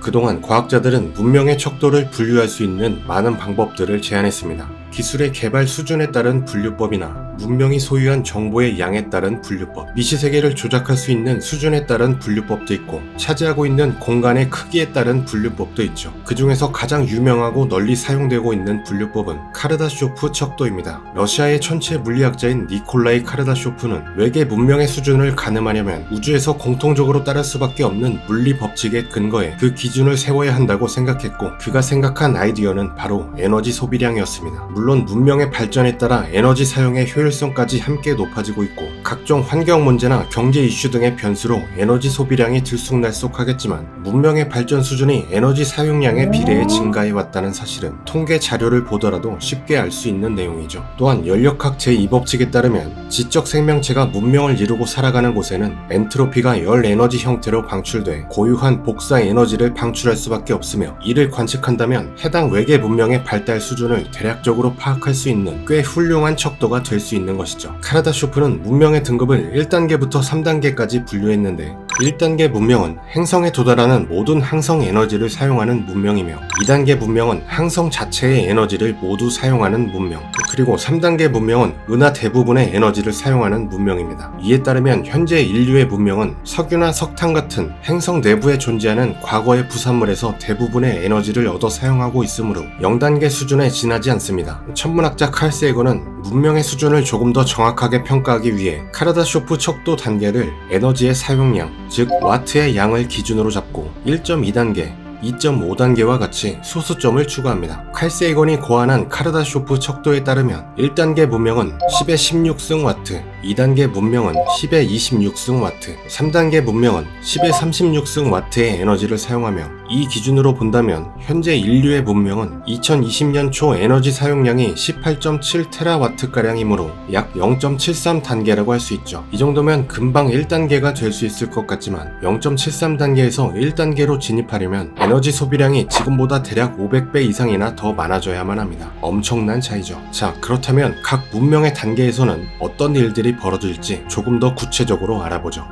그동안 과학자들은 문명의 척도를 분류할 수 있는 많은 방법들을 제안했습니다. 기술의 개발 수준에 따른 분류법이나 문명이 소유한 정보의 양에 따른 분류법, 미시세계를 조작할 수 있는 수준에 따른 분류법도 있고 차지하고 있는 공간의 크기에 따른 분류법도 있죠. 그 중에서 가장 유명하고 널리 사용되고 있는 분류법은 카르다쇼프 척도입니다. 러시아의 천체 물리학자인 니콜라이 카르다쇼프는 외계 문명의 수준을 가늠하려면 우주에서 공통적으로 따를 수밖에 없는 물리 법칙에 근거해 그 기준을 세워야 한다고 생각했고, 그가 생각한 아이디어는 바로 에너지 소비량이었습니다. 물론 문명의 발전에 따라 에너지 사용의 효율성까지 함께 높아지고 있고 각종 환경 문제나 경제 이슈 등의 변수로 에너지 소비량이 들쑥날쑥하겠지만 문명의 발전 수준이 에너지 사용량에 비례해 증가해 왔다는 사실은 통계 자료를 보더라도 쉽게 알 수 있는 내용이죠. 또한 연력학 제2법칙에 따르면 지적 생명체가 문명을 이루고 살아가는 곳에는 엔트로피가 열 에너지 형태로 방출돼 고유한 복사 에너지를 방출할 수밖에 없으며, 이를 관측한다면 해당 외계 문명의 발달 수준을 대략적으로 파악할 수 있는 꽤 훌륭한 척도가 될 수 있는 것이죠. 카르다쇼프는 문명의 등급을 1단계부터 3단계까지 분류했는데 1단계 문명은 행성에 도달하는 모든 항성 에너지를 사용하는 문명이며 2단계 문명은 항성 자체의 에너지를 모두 사용하는 문명, 그리고 3단계 문명은 은하 대부분의 에너지를 사용하는 문명입니다. 이에 따르면 현재 인류의 문명은 석유나 석탄 같은 행성 내부에 존재하는 과거의 부산물에서 대부분의 에너지를 얻어 사용하고 있으므로 0단계 수준에 지나지 않습니다. 천문학자 칼 세이건은 문명의 수준을 조금 더 정확하게 평가하기 위해 카르다쇼프 척도 단계를 에너지의 사용량, 즉 와트의 양을 기준으로 잡고 1.2단계, 2.5단계와 같이 소수점을 추가합니다. 칼 세이건이 고안한 카르다쇼프 척도에 따르면 1단계 문명은 10의 16승 와트, 2단계 문명은 10의 26승 와트, 3단계 문명은 10의 36승 와트의 에너지를 사용하며, 이 기준으로 본다면 현재 인류의 문명은 2020년 초 에너지 사용량이 18.7테라와트가량이므로 약 0.73단계라고 할 수 있죠. 이 정도면 금방 1단계가 될 수 있을 것 같지만 0.73단계에서 1단계로 진입하려면 에너지 소비량이 지금보다 대략 500배 이상이나 더 많아져야만 합니다. 엄청난 차이죠. 자, 그렇다면 각 문명의 단계에서는 어떤 일들이 벌어질지 조금 더 구체적으로 알아보죠.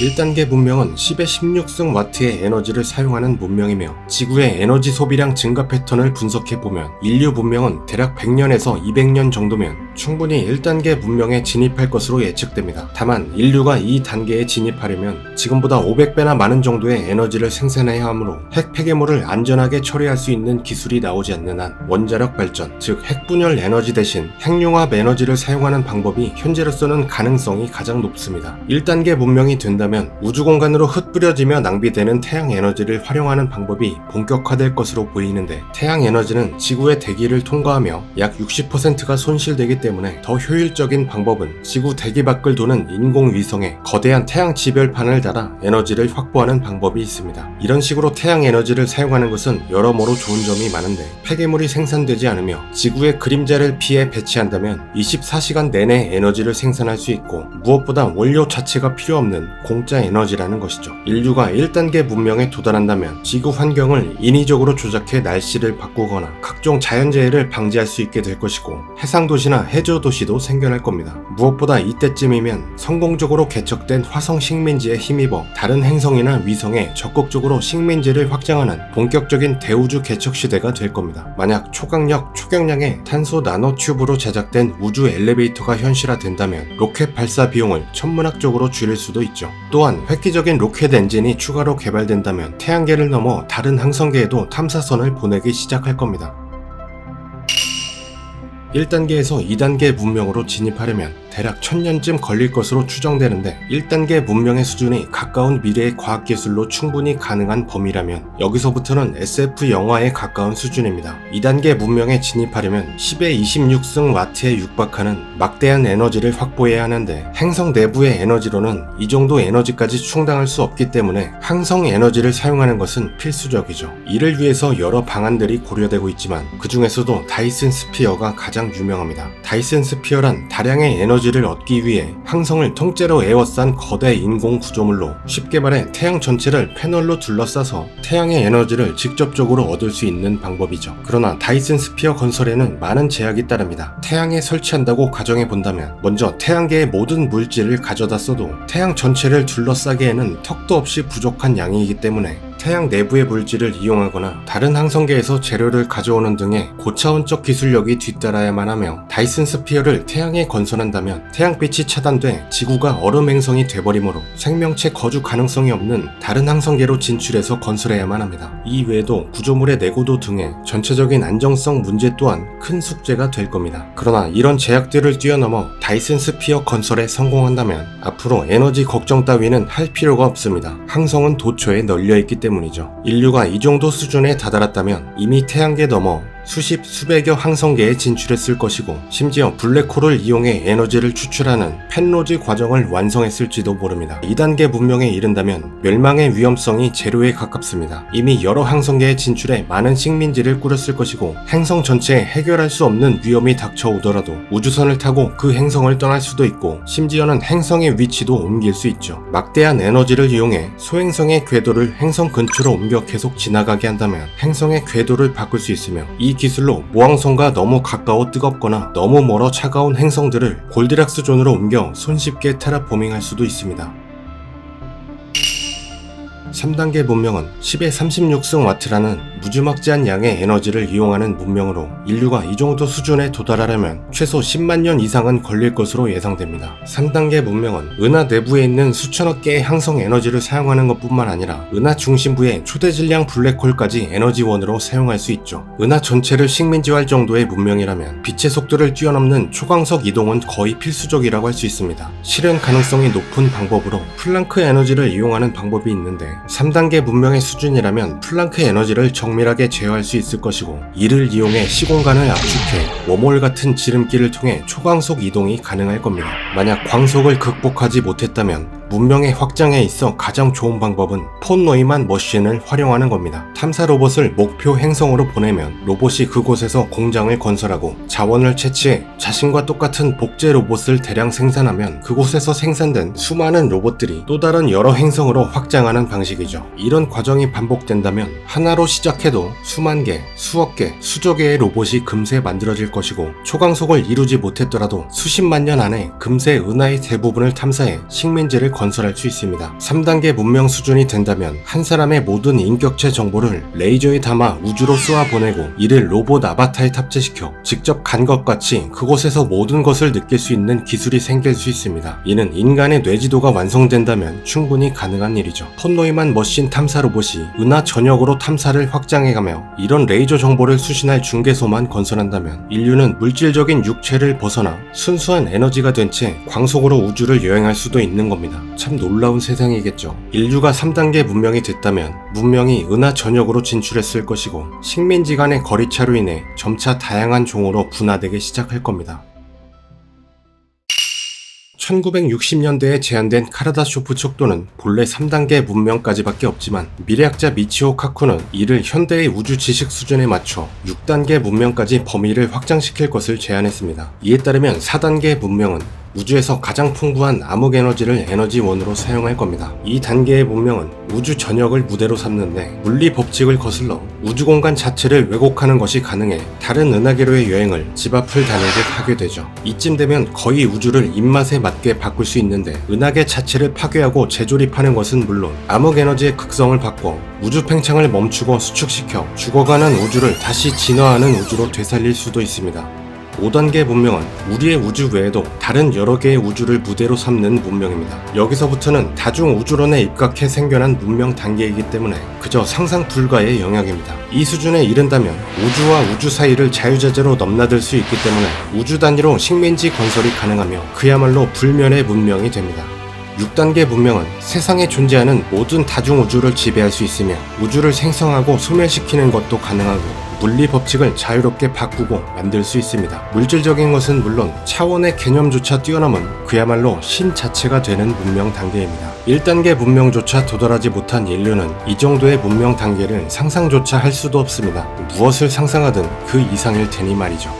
1단계 문명은 10의 16승 와트의 에너지를 사용하는 문명이며, 지구의 에너지 소비량 증가 패턴을 분석해보면 인류 문명은 대략 100년에서 200년 정도면 충분히 1단계 문명에 진입할 것으로 예측됩니다. 다만 인류가 이 단계에 진입하려면 지금보다 500배나 많은 정도의 에너지를 생산해야 하므로 핵 폐기물을 안전하게 처리할 수 있는 기술이 나오지 않는 한 원자력 발전, 즉 핵분열 에너지 대신 핵융합 에너지를 사용하는 방법이 현재로서는 가능성이 가장 높습니다. 1단계 문명이 된다면 우주 공간으로 흩뿌려지며 낭비되는 태양 에너지를 활용하는 방법이 본격화될 것으로 보이는데, 태양 에너지는 지구의 대기를 통과하며 약 60%가 손실되기 때문에 더 효율적인 방법은 지구 대기 밖을 도는 인공위성에 거대한 태양 지별판을 달아 에너지를 확보하는 방법이 있습니다. 이런 식으로 태양 에너지를 사용하는 것은 여러모로 좋은 점이 많은데, 폐기물이 생산되지 않으며 지구의 그림자를 피해 배치한다면 24시간 내내 에너지를 생산할 수 있고, 무엇보다 원료 자체가 필요 없는 공짜 에너지라는 것이죠. 인류가 1단계 문명에 도달한다면 지구 환경을 인위적으로 조작해 날씨를 바꾸거나 각종 자연재해를 방지할 수 있게 될 것이고, 해상도시나 해저도시도 생겨날 겁니다. 무엇보다 이때쯤이면 성공적으로 개척된 화성 식민지에 힘입어 다른 행성이나 위성에 적극적으로 식민지를 확장하는 본격적인 대우주 개척 시대가 될 겁니다. 만약 초강력, 초경량의 탄소 나노 튜브로 제작된 우주 엘리베이터가 현실화된다면 로켓 발사 비용을 천문학적으로 줄일 수도 있죠. 또한 획기적인 로켓 엔진이 추가로 개발된다면 태양계를 넘어 다른 항성계에도 탐사선을 보내기 시작할 겁니다. 1단계에서 2단계 문명으로 진입하려면 대략 1000년쯤 걸릴 것으로 추정되는데, 1단계 문명의 수준이 가까운 미래의 과학기술로 충분히 가능한 범위라면 여기서부터는 SF 영화에 가까운 수준입니다. 2단계 문명에 진입하려면 10의 26승 와트에 육박하는 막대한 에너지를 확보해야 하는데, 행성 내부의 에너지로는 이 정도 에너지까지 충당할 수 없기 때문에 항성 에너지를 사용하는 것은 필수적이죠. 이를 위해서 여러 방안들이 고려되고 있지만 그 중에서도 다이슨 스피어가 가장 유명합니다. 다이슨 스피어란 다량의 에너지 에너지를 얻기 위해 항성을 통째로 에워싼 거대 인공 구조물로 쉽게 말해 태양 전체를 패널로 둘러싸서 태양의 에너지를 직접적으로 얻을 수 있는 방법이죠. 그러나 다이슨 스피어 건설에는 많은 제약이 따릅니다. 태양에 설치한다고 가정해 본다면 먼저 태양계의 모든 물질을 가져다 써도 태양 전체를 둘러싸기에는 턱도 없이 부족한 양이기 때문에 태양 내부의 물질을 이용하거나 다른 항성계에서 재료를 가져오는 등의 고차원적 기술력이 뒤따라야만 하며 다이슨 스피어를 태양에 건설한다면 태양빛이 차단돼 지구가 얼음 행성이 돼버리므로 생명체 거주 가능성이 없는 다른 항성계로 진출해서 건설해야만 합니다. 이 외에도 구조물의 내구도 등의 전체적인 안정성 문제 또한 큰 숙제가 될 겁니다. 그러나 이런 제약들을 뛰어넘어 다이슨 스피어 건설에 성공한다면 앞으로 에너지 걱정 따위는 할 필요가 없습니다. 항성은 도처에 널려있기 때문이죠. 인류가 이 정도 수준에 다다랐다면 이미 태양계 넘어 수십, 수백여 항성계에 진출했을 것이고 심지어 블랙홀을 이용해 에너지를 추출하는 펜로즈 과정을 완성했을지도 모릅니다. 2단계 문명에 이른다면 멸망의 위험성이 제로에 가깝습니다. 이미 여러 항성계에 진출해 많은 식민지를 꾸렸을 것이고 행성 전체에 해결할 수 없는 위험이 닥쳐오더라도 우주선을 타고 그 행성을 떠날 수도 있고 심지어는 행성의 위치도 옮길 수 있죠. 막대한 에너지를 이용해 소행성의 궤도를 행성 근처로 옮겨 계속 지나가게 한다면 행성의 궤도를 바꿀 수 있으며 이 기술로 모항성과 너무 가까워 뜨겁거나 너무 멀어 차가운 행성들을 골디락스 존으로 옮겨 손쉽게 테라포밍할 수도 있습니다. 3단계 문명은 10의 36승 와트라는 무지막지한 양의 에너지를 이용하는 문명으로 인류가 이 정도 수준에 도달하려면 최소 10만 년 이상은 걸릴 것으로 예상됩니다. 3단계 문명은 은하 내부에 있는 수천억 개의 항성 에너지를 사용하는 것뿐만 아니라 은하 중심부의 초대질량 블랙홀까지 에너지원으로 사용할 수 있죠. 은하 전체를 식민지화할 정도의 문명이라면 빛의 속도를 뛰어넘는 초광석 이동은 거의 필수적이라고 할 수 있습니다. 실현 가능성이 높은 방법으로 플랑크 에너지를 이용하는 방법이 있는데 3단계 문명의 수준이라면 플랑크 에너지를 정밀하게 제어할 수 있을 것이고 이를 이용해 시공간을 압축해 웜홀 같은 지름길을 통해 초광속 이동이 가능할 겁니다. 만약 광속을 극복하지 못했다면 문명의 확장에 있어 가장 좋은 방법은 폰 노이만 머신을 활용하는 겁니다. 탐사 로봇을 목표 행성으로 보내면 로봇이 그곳에서 공장을 건설하고 자원을 채취해 자신과 똑같은 복제 로봇을 대량 생산하면 그곳에서 생산된 수많은 로봇들이 또 다른 여러 행성으로 확장하는 방식이죠. 이런 과정이 반복된다면 하나로 시작해도 수만 개, 수억 개, 수조 개의 로봇이 금세 만들어질 것이고 초광속을 이루지 못했더라도 수십만 년 안에 금세 은하의 대부분을 탐사해 식민지를 건설할 수 있습니다. 3단계 문명 수준이 된다면 한 사람의 모든 인격체 정보를 레이저에 담아 우주로 쏘아 보내고 이를 로봇 아바타에 탑재시켜 직접 간 것 같이 그곳에서 모든 것을 느낄 수 있는 기술이 생길 수 있습니다. 이는 인간의 뇌지도가 완성된다면 충분히 가능한 일이죠. 폰노이만 머신 탐사 로봇이 은하 전역으로 탐사를 확장해가며 이런 레이저 정보를 수신할 중개소만 건설한다면 인류는 물질적인 육체를 벗어나 순수한 에너지가 된 채 광속으로 우주를 여행할 수도 있는 겁니다. 참 놀라운 세상이겠죠. 인류가 3단계 문명이 됐다면 문명이 은하 전역으로 진출했을 것이고 식민지 간의 거리차로 인해 점차 다양한 종으로 분화되기 시작할 겁니다. 1960년대에 제안된 카르다쇼프 척도는 본래 3단계 문명까지밖에 없지만 미래학자 미치오 카쿠는 이를 현대의 우주 지식 수준에 맞춰 6단계 문명까지 범위를 확장시킬 것을 제안했습니다. 이에 따르면 4단계 문명은 우주에서 가장 풍부한 암흑 에너지를 에너지원으로 사용할 겁니다. 이 단계의 문명은 우주 전역을 무대로 삼는데 물리 법칙을 거슬러 우주 공간 자체를 왜곡하는 것이 가능해 다른 은하계로의 여행을 집 앞을 다니듯 하게 되죠. 이쯤 되면 거의 우주를 입맛에 맞게 바꿀 수 있는데 은하계 자체를 파괴하고 재조립하는 것은 물론 암흑 에너지의 극성을 바꿔 우주 팽창을 멈추고 수축시켜 죽어가는 우주를 다시 진화하는 우주로 되살릴 수도 있습니다. 5단계 문명은 우리의 우주 외에도 다른 여러 개의 우주를 무대로 삼는 문명입니다. 여기서부터는 다중 우주론에 입각해 생겨난 문명 단계이기 때문에 그저 상상 불가의 영역입니다. 이 수준에 이른다면 우주와 우주 사이를 자유자재로 넘나들 수 있기 때문에 우주 단위로 식민지 건설이 가능하며 그야말로 불멸의 문명이 됩니다. 6단계 문명은 세상에 존재하는 모든 다중 우주를 지배할 수 있으며 우주를 생성하고 소멸시키는 것도 가능하고 물리 법칙을 자유롭게 바꾸고 만들 수 있습니다. 물질적인 것은 물론 차원의 개념조차 뛰어넘은 그야말로 신 자체가 되는 문명 단계입니다. 1단계 문명조차 도달하지 못한 인류는 이 정도의 문명 단계를 상상조차 할 수도 없습니다. 무엇을 상상하든 그 이상일 테니 말이죠.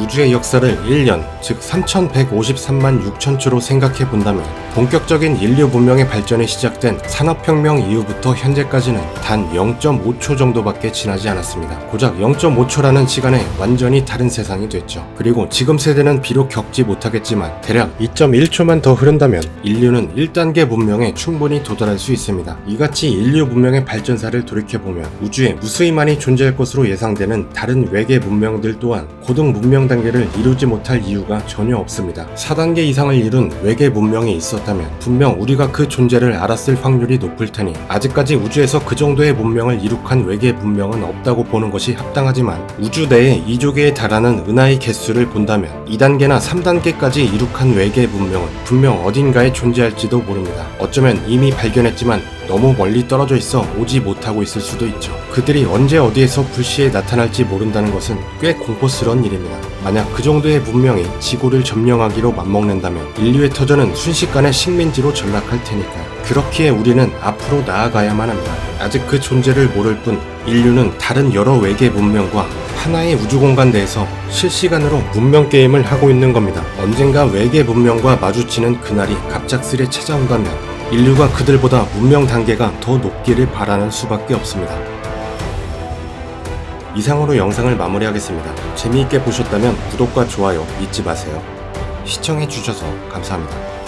우주의 역사를 1년, 즉 3153만 6천초로 생각해 본다면 본격적인 인류 문명의 발전이 시작된 산업혁명 이후부터 현재까지는 단 0.5초 정도밖에 지나지 않았습니다. 고작 0.5초라는 시간에 완전히 다른 세상이 됐죠. 그리고 지금 세대는 비록 겪지 못하겠지만 대략 2.1초만 더 흐른다면 인류는 1단계 문명에 충분히 도달할 수 있습니다. 이같이 인류 문명의 발전사를 돌이켜보면 우주에 무수히 많이 존재할 것으로 예상되는 다른 외계 문명들 또한 고등 문명 단계를 이루지 못할 이유가 전혀 없습니다. 4단계 이상을 이룬 외계 문명이 있었다면 분명 우리가 그 존재를 알았을 확률이 높을 테니 아직까지 우주에서 그 정도의 문명을 이룩한 외계 문명은 없다고 보는 것이 합당하지만 우주 내에 2조 개에 달하는 은하의 개수를 본다면 2단계나 3단계까지 이룩한 외계 문명은 분명 어딘가에 존재할지도 모릅니다. 어쩌면 이미 발견했지만 너무 멀리 떨어져 있어 오지 못하고 있을 수도 있죠. 그들이 언제 어디에서 불시에 나타날지 모른다는 것은 꽤 공포스러운 일입니다. 만약 그 정도의 문명이 지구를 점령하기로 맘먹는다면 인류의 터전은 순식간에 식민지로 전락할 테니까요. 그렇기에 우리는 앞으로 나아가야만 합니다. 아직 그 존재를 모를 뿐 인류는 다른 여러 외계 문명과 하나의 우주공간 내에서 실시간으로 문명 게임을 하고 있는 겁니다. 언젠가 외계 문명과 마주치는 그날이 갑작스레 찾아온다면 인류가 그들보다 문명 단계가 더 높기를 바라는 수밖에 없습니다. 이상으로 영상을 마무리하겠습니다. 재미있게 보셨다면 구독과 좋아요 잊지 마세요. 시청해주셔서 감사합니다.